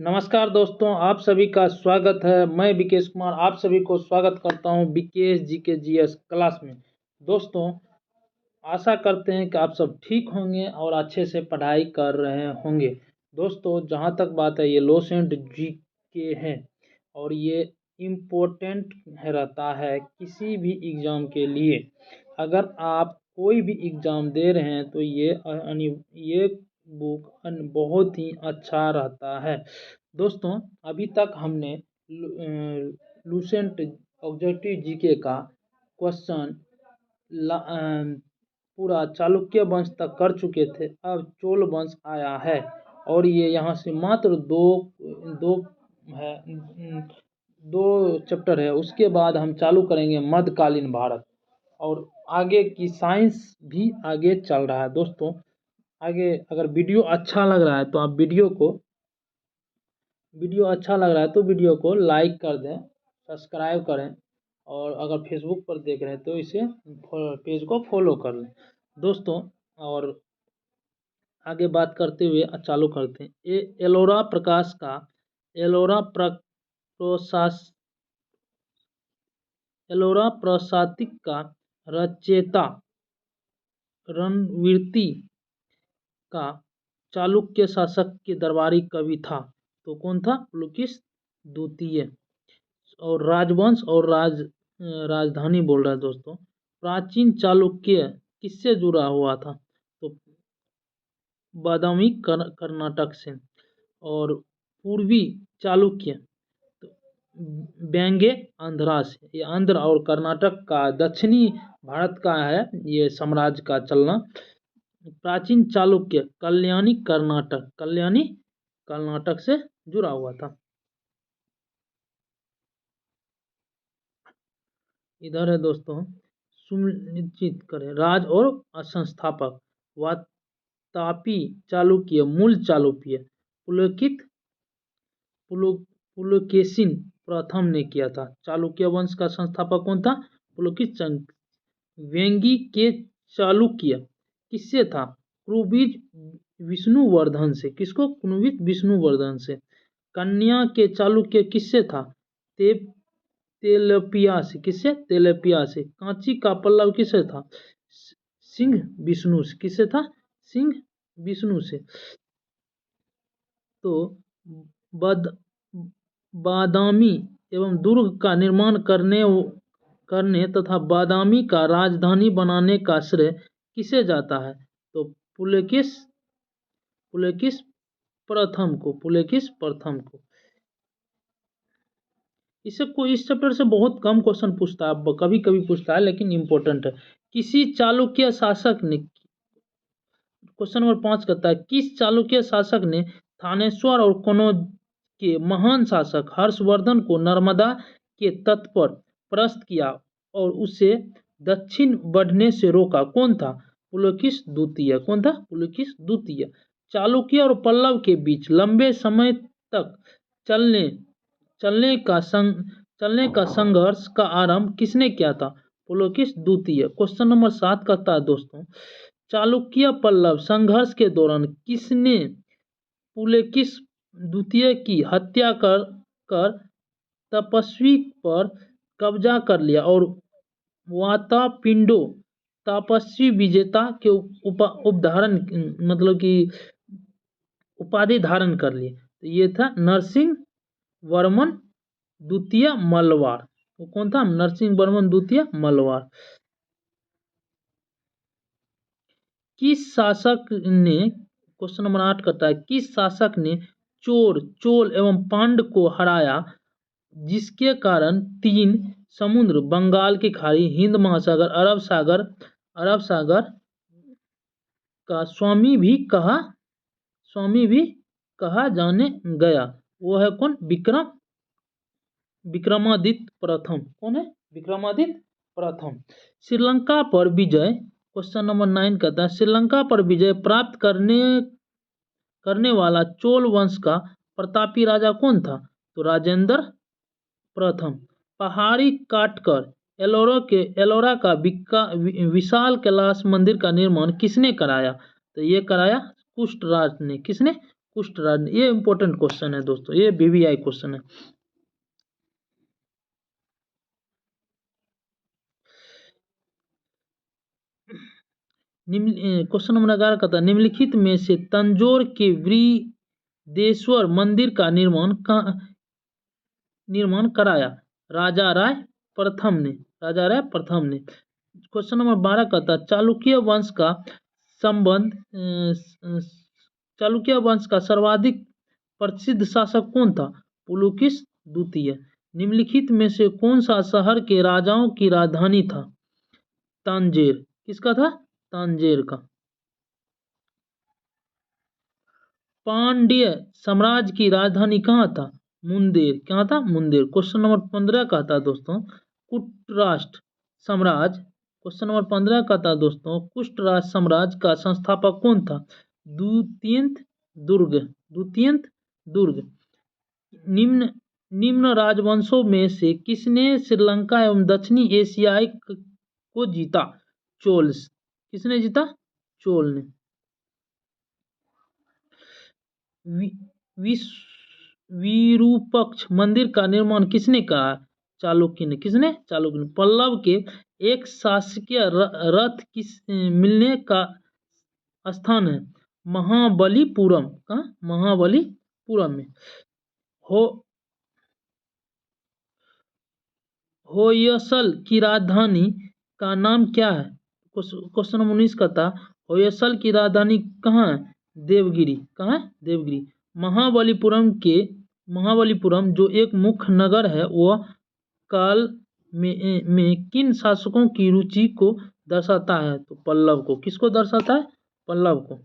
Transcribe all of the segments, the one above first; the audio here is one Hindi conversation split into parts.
नमस्कार दोस्तों, आप सभी का स्वागत है। मैं विकेश कुमार आप सभी को स्वागत करता हूं विकेश जी के जीएस क्लास में। दोस्तों, आशा करते हैं कि आप सब ठीक होंगे और अच्छे से पढ़ाई कर रहे होंगे। दोस्तों, जहां तक बात है, ये लोसेंट जी के हैं और ये इम्पोर्टेंट रहता है किसी भी एग्ज़ाम के लिए। अगर आप कोई भी एग्ज़ाम दे रहे हैं तो ये बुक बहुत ही अच्छा रहता है। दोस्तों, अभी तक हमने लूसेंट ऑब्जेक्टिव जीके का क्वेश्चन पूरा चालुक्य वंश तक कर चुके थे। अब चोल वंश आया है और ये यहाँ से मात्र दो है दो चैप्टर है। उसके बाद हम चालू करेंगे मध्यकालीन भारत और आगे की साइंस भी आगे चल रहा है। दोस्तों, आगे अगर वीडियो अच्छा लग रहा है तो आप वीडियो को लाइक कर दें, सब्सक्राइब करें और अगर फेसबुक पर देख रहे हैं तो इसे पेज को फॉलो कर लें। दोस्तों, और आगे बात करते हुए चालू करते हैं। एलोरा प्रकाश का एलोरा प्रसातिक का रचयिता रणवीरती का चालुक्य शासक के दरबारी कवि था। तो कौन था? पुलकेश द्वितीय। और राजवंश और राजधानी बोल रहा है। दोस्तों, प्राचीन चालुक्य किससे जुड़ा हुआ था? तो बादामी कर्नाटक से। और पूर्वी चालुक्य तो व्यंग्य आंध्रा से। ये आंध्र और कर्नाटक का दक्षिणी भारत का है ये साम्राज्य का चलना। प्राचीन चालुक्य कल्याणी कर्नाटक से जुड़ा हुआ था। इधर है दोस्तों, सुनिश्चित करें राज और संस्थापक। वातापी चालुक्य मूल चालुक्य पुलकेशिन प्रथम ने किया था। चालुक्य वंश का संस्थापक कौन था? पुलकेश। वेंगी के चालुक्य किससे था? क्रुविज विष्णुवर्धन से। किसको? क्रुविज विष्णुवर्धन से। कन्या के चालुक्य किससे था? तेलपिया से। किससे? तेलपिया से। कांची का पल्लव किससे था? सिंह विष्णु से। किससे था? सिंह विष्णु से। तो बादामी एवं दुर्ग का निर्माण करने तथा बादामी का राजधानी बनाने का श्रेय किसे जाता है? तो पुलकेश प्रथम को। इस चैप्टर से बहुत कम क्वेश्चन पूछता है, कभी कभी पूछता है लेकिन इम्पोर्टेंट है। किसी चालुक्य शासक ने, क्वेश्चन नंबर 5 कहता है, किस चालुक्य शासक ने थानेश्वर और कनौज के महान शासक हर्षवर्धन को नर्मदा के तट पर परास्त किया और उसे दक्षिण बढ़ने से रोका? कौन था? पुलकेश द्वितीय। कौन था? पुलकेश द्वितीय। चालुक्य और पल्लव के बीच लंबे समय तक चलने का संघर्ष का आरंभ किसने किया था? पुलकेश द्वितीय। क्वेश्चन नंबर 7 कहता है दोस्तों, चालुक्य पल्लव संघर्ष के दौरान किसने पुलकेश द्वितीय की हत्या कर तपस्वी पर कब्जा कर लिया और वातापिंडो तपस्वी विजेता के उपाधि धारण कर लिए? तो ये था नरसिंह वर्मन द्वितीय मलवार। वो कौन था? नरसिंह वर्मन द्वितीय मलवार। किस शासक ने, क्वेश्चन नंबर 8 कहता है, किस शासक ने चोल एवं पांड को हराया जिसके कारण 3 समुद्र, बंगाल की खाड़ी, हिंद महासागर, अरब सागर का स्वामी भी कहा जाने गया? वो है कौन? विक्रमादित्य प्रथम। कौन है? विक्रमादित्य प्रथम। श्रीलंका पर विजय, क्वेश्चन नंबर 9 कहता है, श्रीलंका पर विजय प्राप्त करने वाला चोल वंश का प्रतापी राजा कौन था? तो राजेंद्र प्रथम। पहाड़ी काटकर एलोरा का विशाल कैलाश मंदिर का निर्माण किसने कराया? तो ये कराया कुष्ठ राज ने। किसने? कुष्ट राज, ये इंपॉर्टेंट क्वेश्चन है दोस्तों, ये VVI क्वेश्चन है। क्वेश्चन नंबर 11 का था, निम्नलिखित में से तंजौर के वृहदेश्वर मंदिर का निर्माण कराया राजा राय प्रथम ने। राजा राय प्रथम ने। क्वेश्चन नंबर 12 का था, चालुक्य वंश का संबंध चालुक्य वंश का सर्वाधिक प्रसिद्ध शासक कौन था? पुलुकिस द्वितीय। निम्नलिखित में से कौन सा शहर के राजाओं की राजधानी था? तांजेर। किसका था? तांजेर का। पांड्य साम्राज्य की राजधानी कहाँ था? मुंदेर। कहाँ था? मुंदेर। क्वेश्चन नंबर 15 का था दोस्तों, कुटराष्ट्र साम्राज्य। क्वेश्चन नंबर 15 का था दोस्तों, कुष्टराष्ट्र साम्राज्य का संस्थापक कौन था? द्वितीयंत दुर्ग। द्वितीयंत दुर्ग। निम्न राजवंशों में से किसने श्रीलंका एवं दक्षिणी एशियाई को जीता? चोल्स। किसने जीता? चोल ने। विरूपक्ष मंदिर का निर्माण किसने कहा? चालुक्य ने। किसने? चालुक्य ने। पल्लव के एक शासकीय रथ किस मिलने का स्थान है? महाबलीपुरम। कहाँ? महाबलीपुरम में। होयसल की राजधानी का नाम क्या है? क्वेश्चन नंबर 19 का था, होयसल की राजधानी कहाँ है? देवगिरी। कहाँ है? देवगिरी। महाबलीपुरम जो एक मुख्य नगर है, वह काल में किन शासकों की रुचि को दर्शाता है? तो पल्लव को। किसको दर्शाता है? पल्लव को।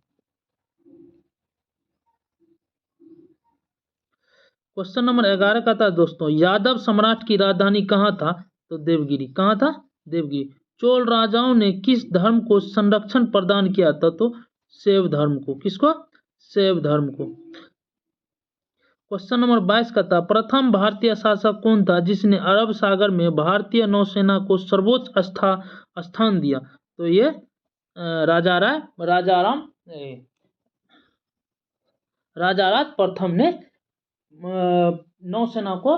क्वेश्चन नंबर 11 का था दोस्तों, यादव सम्राट की राजधानी कहाँ था? तो देवगिरी। कहाँ था? देवगिरी। चोल राजाओं ने किस धर्म को संरक्षण प्रदान किया था? तो शैव धर्म को। किसको? शैव धर्म को। क्वेश्चन नंबर 22 का था, प्रथम भारतीय शासक कौन था जिसने अरब सागर में भारतीय नौसेना को सर्वोच्च स्थान दिया? तो ये राजाराम प्रथम ने नौसेना को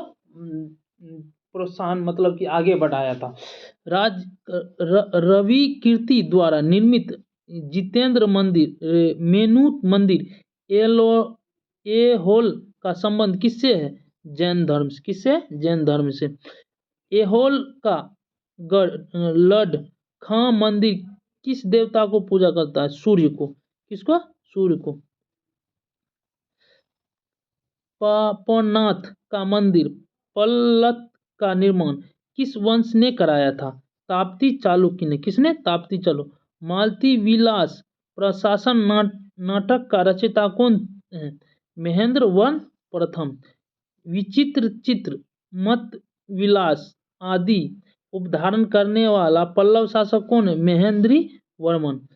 प्रोत्साहन, मतलब कि आगे बढ़ाया था। रवि कीर्ति द्वारा निर्मित जितेंद्र मंदिर, मेनू मंदिर, एहोल का संबंध किससे है? जैन धर्म से। किससे? जैन धर्म से। एहोल का लड खां मंदिर किस देवता को पूजा करता है? सूर्य को। किसको? सूर्य को। पापनाथ का मंदिर पल्लत का निर्माण किस वंश ने कराया था? ताप्ती चालुक्य ने। किसने? ताप्ती चालुक्य। मालती विलास प्रशासन नाटक का रचयिता कौन है? महेंद्र वर्मन प्रथम। विचित्र चित्र, मत विलास आदि उपधारण करने वाला पल्लव शासक कौन है? महेंद्री वर्मन।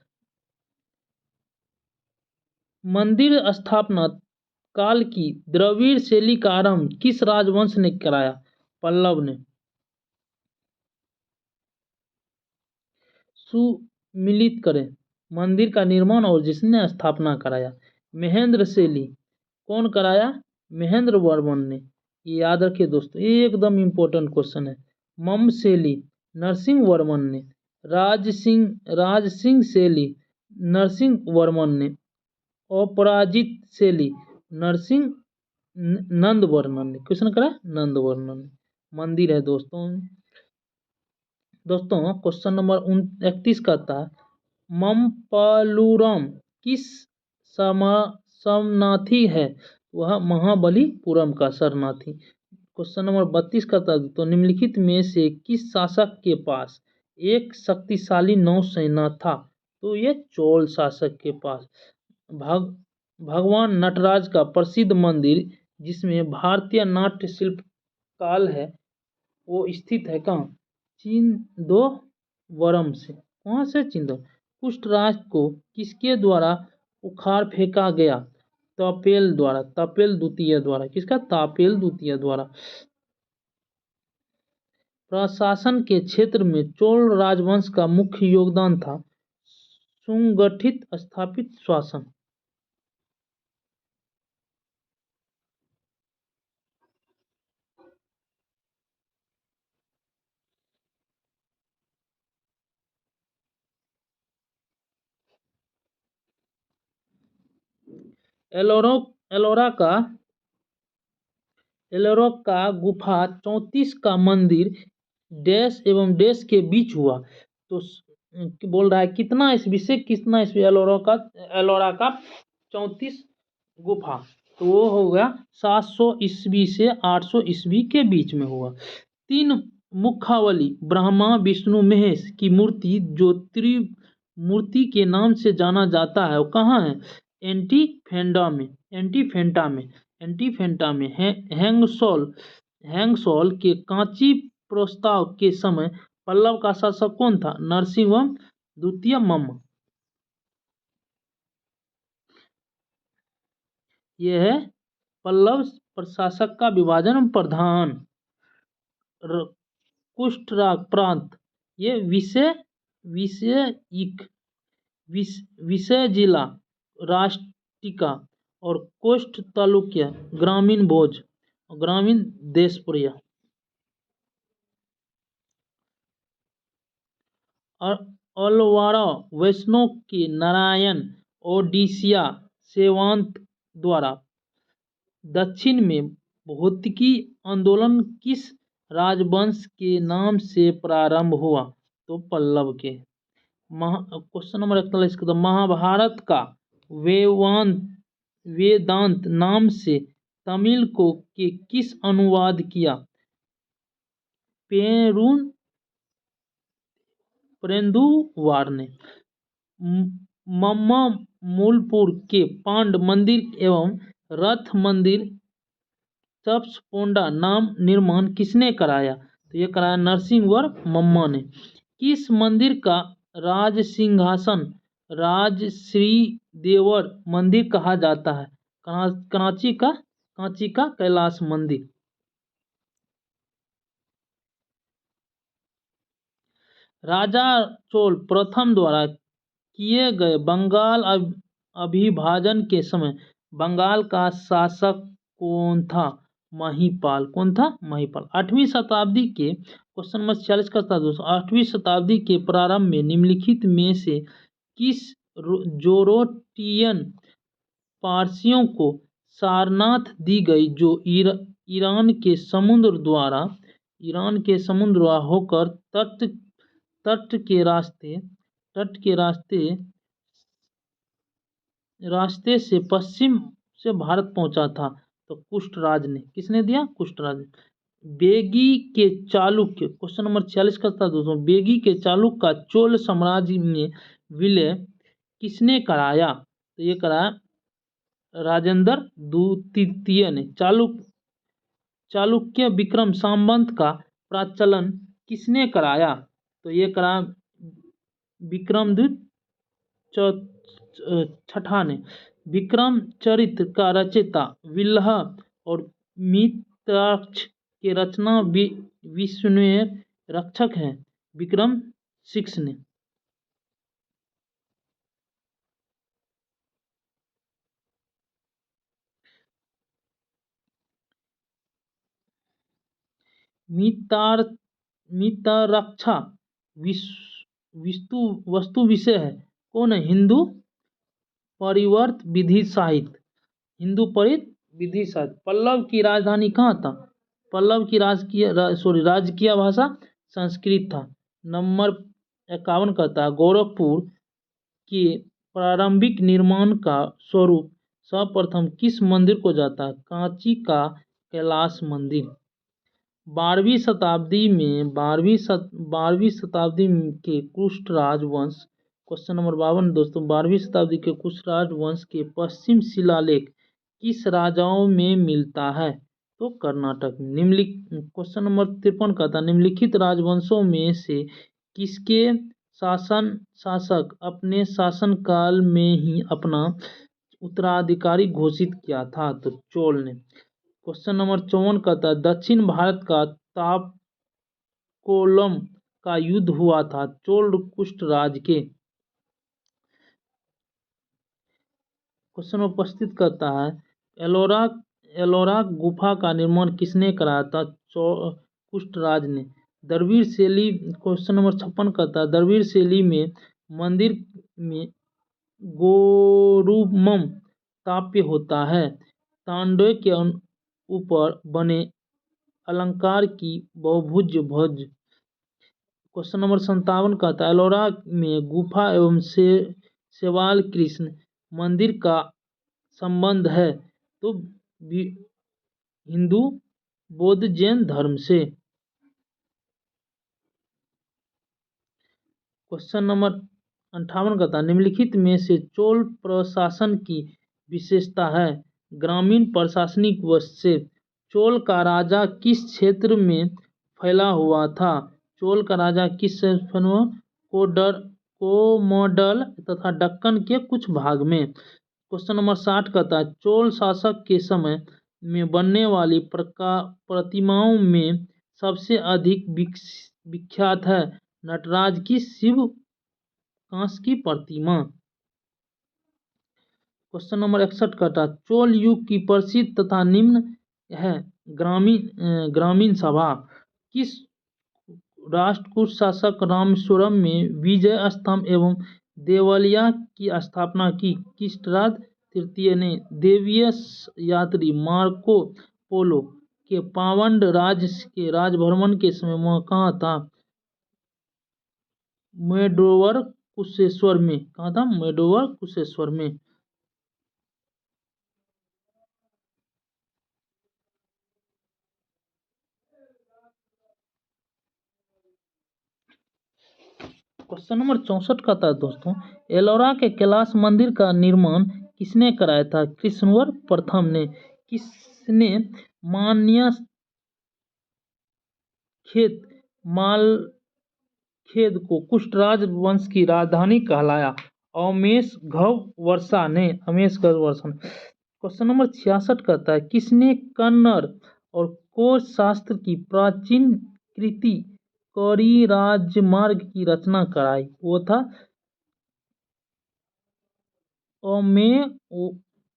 मंदिर स्थापना काल की द्रविड़ शैली का आरंभ किस राजवंश ने कराया? पल्लव ने। सुमिलित करें मंदिर का निर्माण और जिसने स्थापना कराया। महेंद्र शैली कौन कराया? महेंद्र वर्मन ने। ये याद रखिए दोस्तों, ये एकदम इंपॉर्टेंट क्वेश्चन है। मम शैली नरसिंह वर्मन ने। राजसिंह शैली नरसिंह वर्मन ने। अपराजित शैली नंद वर्मन ने। क्वेश्चन करा? नंद वर्मन ने। मंदिर है दोस्तों। क्वेश्चन नंबर 31 का था, मम्पलुरम किस शरणार्थी है? वह महाबलीपुरम का शरणार्थी। क्वेश्चन नंबर 32 का था, तो निम्नलिखित में से किस शासक के पास एक शक्तिशाली नौसेना था? तो ये चोल शासक के पास। भगवान नटराज का प्रसिद्ध मंदिर जिसमें भारतीय नाट्य शिल्प काल है, वो स्थित है कहाँ? चिंदोवरम से। कहाँ से? चिंदोवरम। कुष्टराष्ट्र को किसके द्वारा उखाड़ फेंका गया? तापेल द्वारा। तापेल द्वितीय द्वारा। किसका? तापेल द्वितीय द्वारा। प्रशासन के क्षेत्र में चोल राजवंश का मुख्य योगदान था सुगठित स्थापित शासन। एलोरो एलोरा का गुफा 34 का मंदिर डैश एवं डैश के बीच हुआ। तो बोल रहा है कितना ईस्वी से कितना ईस्वी एलोरा का 34 गुफा, तो वो हो गया 700 ईस्वी से 800 ईस्वी के बीच में हुआ। 3 मुखावली ब्रह्मा विष्णु महेश की मूर्ति जो त्रिमूर्ति के नाम से जाना जाता है वो कहाँ है? एंटीफेंटा में हैंगसोल के कांची प्रस्ताव के समय पल्लव का शासक कौन था? नरसिंहवर्म द्वितीय मम्म। यह है पल्लव प्रशासक का विभाजन प्रधान। कुष्ठराग प्रांत, ये विषय जिला राष्ट्रिका और कोष्ठ तालुक्य ग्रामीण भोज ग्रामीण देशप्रिय। अलवारा वैष्णव के नारायण ओडिसिया सेवांत द्वारा दक्षिण में भौतिकी आंदोलन किस राजवंश के नाम से प्रारंभ हुआ? तो पल्लव के। क्वेश्चन नंबर 41 का महाभारत का वेदांत नाम से तमिल को के किस अनुवाद किया? पेरुंदुवार ने। मम्मूलपुर के पांड मंदिर एवं रथ मंदिर चप्सपोंडा नाम निर्माण किसने कराया? तो ये कराया नरसिंहवर्म मम्मा ने। किस मंदिर का राज सिंहासन राजश्री देवर मंदिर कहा जाता है? कांची का कैलाश मंदिर। राजा चोल प्रथम द्वारा किए गए बंगाल अभिभाजन के समय बंगाल का शासक कौन था? महिपाल। कौन था? महिपाल। 8वीं शताब्दी के क्वेश्चन नंबर 46 का था दोस्तों। 8वीं शताब्दी के प्रारंभ में निम्नलिखित में से किस जोरोटियन पारसियों को सारनाथ दी गई जो ईरान के समुद्र द्वारा होकर तट के रास्ते से पश्चिम से भारत पहुंचा था? तो कुष्ठराज ने। किसने दिया? कुष्ठराज ने। बेगी के चालुक्य क्वेश्चन नंबर 46 का था दोस्तों। बेगी के चालुक्य का चोल साम्राज्य में विलय किसने कराया? तो ये कराया राजेंद्र द्वितीय ने। चालुक्य विक्रम संवत का प्रचलन किसने कराया? तो ये कराया विक्रमादित्य छठा ने। विक्रम चरित्र का रचयिता विल्ह और मित्राक्ष के रचना विष्णुर रक्षक हैं विक्रम 6 ने। मित्ररक्षा वस्तु विषय है। कौन है? हिंदू परिवर्त विधि साहित्य। पल्लव की राजधानी कहाँ था? पल्लव की राजकीय भाषा संस्कृत था। नंबर 51 का था गोरखपुर के प्रारंभिक निर्माण का स्वरूप सर्वप्रथम किस मंदिर को जाता है? कांची का कैलाश मंदिर। 12वीं शताब्दी के कुष्ठ राजवंश क्वेश्चन नंबर 52 दोस्तों। 12वीं शताब्दी के कुष्ठ राजवंश के पश्चिम शिलालेख किस राजाओं में मिलता है? तो कर्नाटक में। क्वेश्चन नंबर 53 का था निम्नलिखित राजवंशों में से किसके शासक अपने शासनकाल में ही अपना उत्तराधिकारी घोषित किया था? तो चोल ने। क्वेश्चन नंबर 54 का था दक्षिण भारत का तापकोलम का युद्ध हुआ था चोल कुष्ठ राज के। क्वेश्चन उपस्थित करता है एलोरा गुफा का निर्माण किसने कराया था? कुष्ठ राज ने। द्रविड़ शैली क्वेश्चन नंबर 56 का था द्रविड़ शैली में मंदिर में गोरुमम ताप्य होता है। तांडव के ऊपर बने अलंकार की बहुभुज ध्वज। क्वेश्चन नंबर 57 का था एलोरा में गुफा एवं शैवाल कृष्ण मंदिर का संबंध है तो हिंदू बौद्ध जैन धर्म से। क्वेश्चन नंबर 58 का था निम्नलिखित में से चोल प्रशासन की विशेषता है। ग्रामीण प्रशासनिक से चोल का राजा किस क्षेत्र में फैला हुआ था। चोल का राजा किस क्षेत्र में कोमोडल तथा दक्कन के कुछ भाग में। क्वेश्चन नंबर 60 का था चोल शासक के समय में बनने वाली प्रतिमाओं में सबसे अधिक विख्यात है नटराज की शिव कांस की प्रतिमा। क्वेश्चन नंबर 61 का था चोल युग की प्रसिद्ध तथा निम्न है ग्रामीण सभा। किस राष्ट्रकूट शासक रामेश्वरम में विजय स्तंभ एवं देवालय की स्थापना की। कृष्णराज तृतीय ने दैवीय यात्री मार्को पोलो के पावंड राज्य के राजभ्रमण के समय वह कहाँ था। मेडोवर कुशेश्वर में। कहाँ था मेडोवर कुशेश्वर में। क्वेश्चन नंबर 64 का था दोस्तों एलोरा के कैलाश मंदिर का निर्माण किसने कराया था। कृष्णवर्म प्रथम ने। किसने मान्य खेत मालखेद को कुष्ठराज वंश की राजधानी कहलाया। अमेश घव वर्षा ने। क्वेश्चन नंबर 66 का था किसने कन्नड़ और कोश शास्त्र की प्राचीन कृति कौरी राजमार्ग की रचना कराई। वो था अमेघवर्ष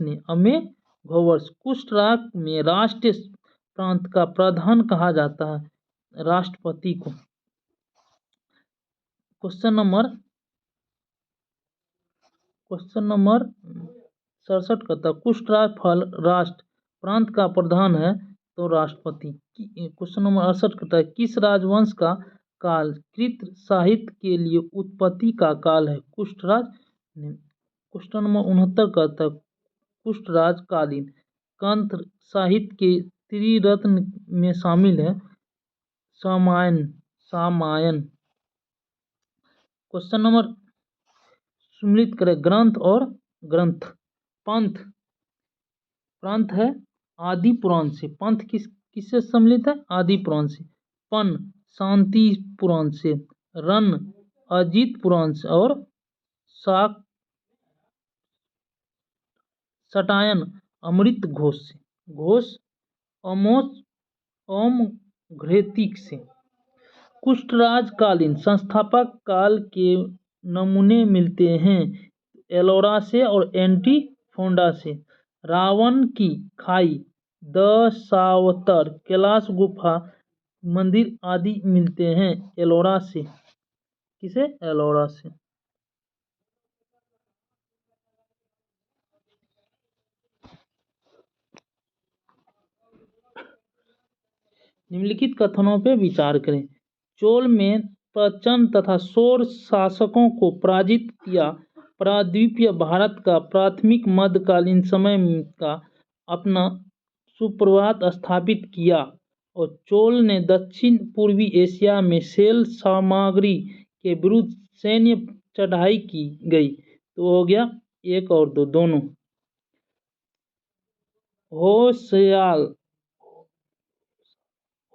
ने। अमेघवर्ष। कुष्ठराज में राष्ट्रीय प्रांत का प्रधान कहा जाता है राष्ट्रपति को। क्वेश्चन नंबर 67 का था कुष्ठराज फल राष्ट्र प्रांत का प्रधान है तो राष्ट्रपति। क्वेश्चन नंबर 68 का था किस राजवंश का काल कृत साहित्य के लिए उत्पत्ति का काल है। कुष्ठराज। क्वेश्चन नंबर 69 का था कुष्ठराज कालीन कंठ साहित्य के त्रिरत्न में शामिल है रामायण। क्वेश्चन नंबर सम्मिलित करें ग्रंथ और ग्रंथ। पंथ प्रांत है आदि पुराण से। पंथ किससे सम्मिलित है आदि पुराण से। पन शांति पुराण से। रन अजित पुराण से और सटायन अमृत घोष से। घोष ओम घृतिक से। कुष्ठराज कालीन संस्थापक काल के नमूने मिलते हैं एलोरा से और एंटीफोंडा से। रावण की खाई दशावतार कैलाश गुफा मंदिर आदि मिलते हैं एलोरा से। किसे एलोरा से। निम्नलिखित कथनों पर विचार करें। चोल में प्रचंड तथा शोर शासकों को पराजित किया। प्राद्वीपीय भारत का प्राथमिक मध्यकालीन समय का अपना सुप्रभात स्थापित किया और चोल ने दक्षिण पूर्वी एशिया में शैल सामग्री के विरुद्ध सैन्य चढ़ाई की गई। तो हो गया 1 और 2 दोनों।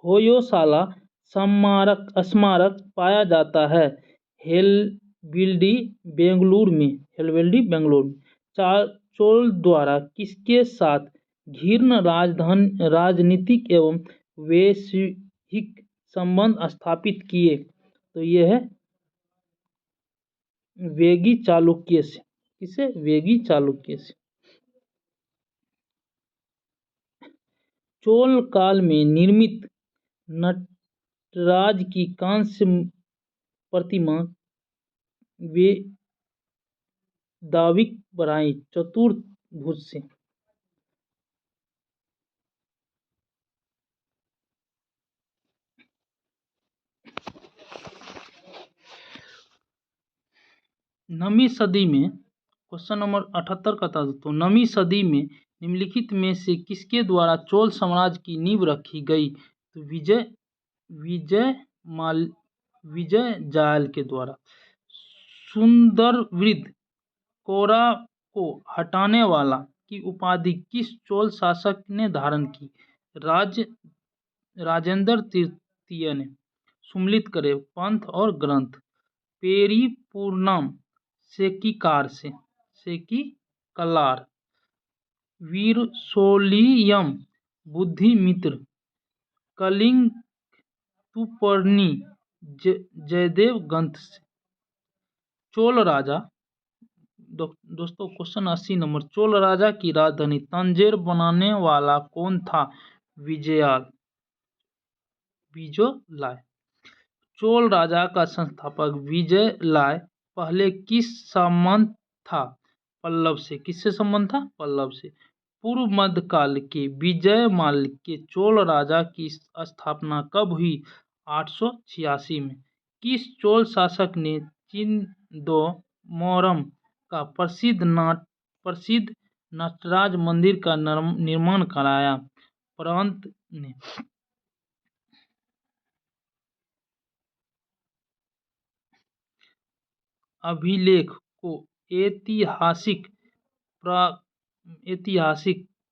होयसाला स्मारक पाया जाता है हेलविल्डी बेंगलुरु में। चोल द्वारा किसके साथ घृण्य राजनीतिक एवं वैश्विक संबंध स्थापित किए। तो यह है वेगी चालुक्य से। किसे वेगी चालुक्य से। चोल काल में निर्मित नटराज की कांस्य प्रतिमा दाविक बढ़ाई चतुर्भुज से। नवीं सदी में क्वेश्चन नंबर 78 का था दोस्तों। नवीं सदी में निम्नलिखित में से किसके द्वारा चोल साम्राज्य की नींव रखी गई? तो विजय जायल के द्वारा। सुंदरवृद्ध कोरा को हटाने वाला की उपाधि किस चोल शासक ने धारण की? राजेंद्र तृतीय ने। सुम्मिलित करें पंथ और ग्रंथ। पेरिपूर्णम सेकिकालार। वीरसोलियम बुद्धिमित्र। कलिंग तुपर्णी जयदेव ग्रंथ से। चोल राजा दोस्तों क्वेश्चन 80 नंबर। चोल राजा की राजधानी तंजेर बनाने वाला कौन था? विजयलाय। चोल राजा का संस्थापक विजयलाय पहले किस संबंध था? पल्लव से। किससे संबंध था? पल्लव से। पूर्व मध्यकाल के विजयमाल्य के चोल राजा की स्थापना कब हुई? 886 में। किस चोल शासक ने चिदंबरम का प्रसिद्ध नटराज मंदिर का निर्माण कराया? परंत ने। अभिलेख को ऐतिहासिक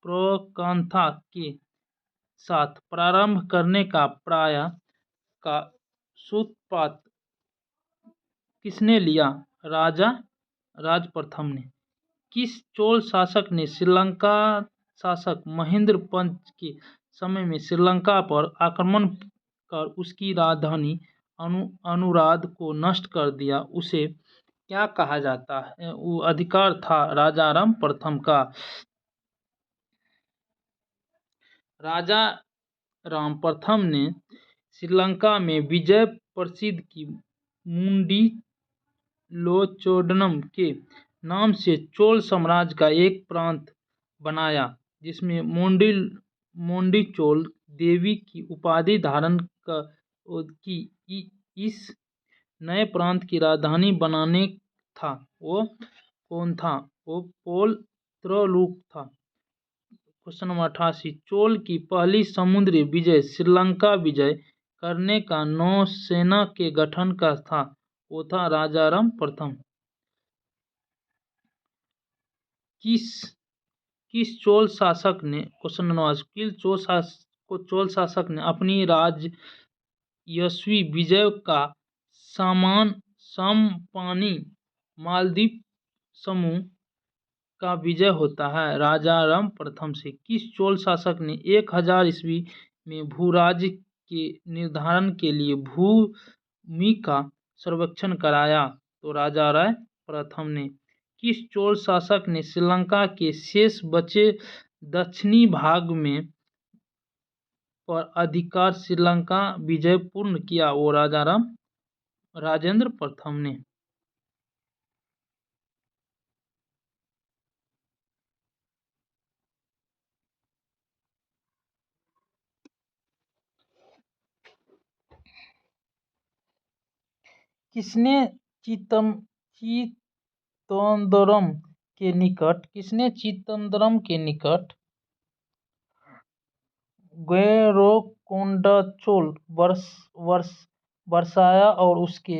प्रकथा के साथ प्रारंभ करने का प्रयास का सूत्रपात किसने लिया? राज प्रथम ने। किस चोल शासक ने श्रीलंका शासक महेंद्र पंच के समय में श्रीलंका पर आक्रमण कर उसकी राजधानी अनुराध को नष्ट कर दिया? उसे क्या कहा जाता है? वो अधिकार था राजाराम प्रथम का। राजाराम प्रथम ने श्रीलंका में विजय प्रसिद्ध की मुंडीलोचोडनम के नाम से चोल साम्राज्य का एक प्रांत बनाया, जिसमें मोंडीचोल देवी की उपाधि धारण की। इस नए प्रांत की राजधानी बनाने था वो कौन था? वो पोल त्रैलोक था। Question number 88। चोल की पहली समुद्री विजय श्रीलंका विजय करने का नौसेना के गठन का था। वो था राजाराम प्रथम। किस चोल शासक ने क्वेश्चन नंबर चोल शासक ने अपनी राजस्वी विजय का समपानी मालदीव समूह का विजय होता है? राजाराम प्रथम से। किस चोल शासक ने 1000 ईस्वी में भूराज्य के निर्धारण के लिए भूमि का सर्वेक्षण कराया? तो राजाराम प्रथम ने। किस चोल शासक ने श्रीलंका के शेष बचे दक्षिणी भाग में पर अधिकार श्रीलंका विजय पूर्ण किया? वो राजेंद्र प्रथम ने। किसने चिदंबरम के निकट गोरोकोंडा चोल बरसाया और उसके